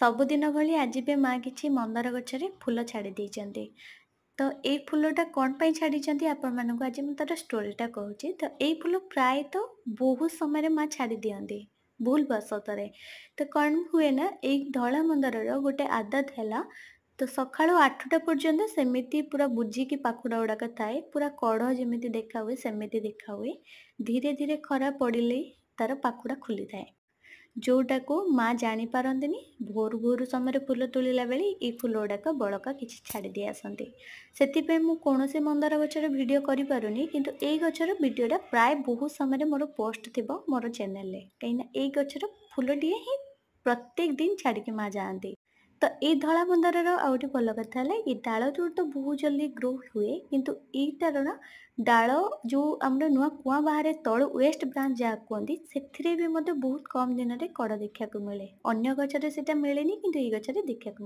ସବୁଦିନ ଭଳି ଆଜି ବି ମା କିଛି ମନ୍ଦାର ଗଛରେ ଫୁଲ ଛାଡ଼ି ଦେଇଛନ୍ତି। ତ ଏଇ ଫୁଲଟା କଣ ପାଇଁ ଛାଡ଼ିଛନ୍ତି ଆପଣମାନଙ୍କୁ ଆଜି ମୁଁ ତାର ଷ୍ଟୋରିଟା କହୁଛି। ତ ଏଇ ଫୁଲ ପ୍ରାୟତଃ ବହୁତ ସମୟରେ ମା ଛାଡ଼ି ଦିଅନ୍ତି ଭୁଲ ବଶତରେ। ତ କଣ ହୁଏ ନା ଏଇ ଧଳା ମନ୍ଦାରର ଗୋଟେ ଆଦତ ହେଲା। ତ ସକାଳୁ 8ଟା ପର୍ଯ୍ୟନ୍ତ ସେମିତି ପୁରା ବୁଜିକି ପାଖୁଡା ଗୁଡାକ ଥାଏ, ପୁରା କଢ଼ ଯେମିତି ଦେଖା ହୁଏ ସେମିତି ଦେଖା ହୁଏ। ଧୀରେ ଧୀରେ ଖରା ପଡ଼ିଲେ ତାର ପାଖୁଡା ଖୋଲିଥାଏ, ଯୋଉଟାକୁ ମା ଜାଣିପାରନ୍ତିନି। ଭୋରୁ ଭୋରୁ ସମୟରେ ଫୁଲ ତୋଳିଲା ବେଳେ ଏଇ ଫୁଲ ଗୁଡ଼ାକ ବଳକା କିଛି ଛାଡ଼ି ଦେଇ ଆସନ୍ତି। ସେଥିପାଇଁ ମୁଁ କୌଣସି ମନ୍ଦାର ଗଛର ଭିଡ଼ିଓ କରିପାରୁନି, କିନ୍ତୁ ଏଇ ଗଛର ଭିଡ଼ିଓଟା ପ୍ରାୟ ବହୁତ ସମୟରେ ମୋର ପୋଷ୍ଟ ଥିବ ମୋର ଚ୍ୟାନେଲରେ, କାହିଁକିନା ଏଇ ଗଛର ଫୁଲଟିଏ ହିଁ ପ୍ରତ୍ୟେକ ଦିନ ଛାଡ଼ିକି ମା ଯାଆନ୍ତି। ତ ଏଇ ଧଳା ମନ୍ଦାରର ଆଉ ଗୋଟେ ଭଲ କଥା ହେଲା ଏଇ ଡାଳରୁ ତ ବହୁତ ଜଲ୍ଦି ଗ୍ରୋ ହୁଏ, କିନ୍ତୁ ଏଇଟାର ନା ଡାଳ ଯୋଉ ଆମର ନୂଆ କୁଆଁ ବାହାରେ ତଳୁ ୱେଷ୍ଟ ବ୍ରାଞ୍ଚ ଯାହା କୁହନ୍ତି, ସେଥିରେ ବି ମଧ୍ୟ ବହୁତ କମ ଦିନରେ କଡ଼ ଦେଖିବାକୁ ମିଳେ। ଅନ୍ୟ ଗଛରେ ସେଟା ମିଳେନି, କିନ୍ତୁ ଏଇ ଗଛରେ ଦେଖିବାକୁ ମିଳେ।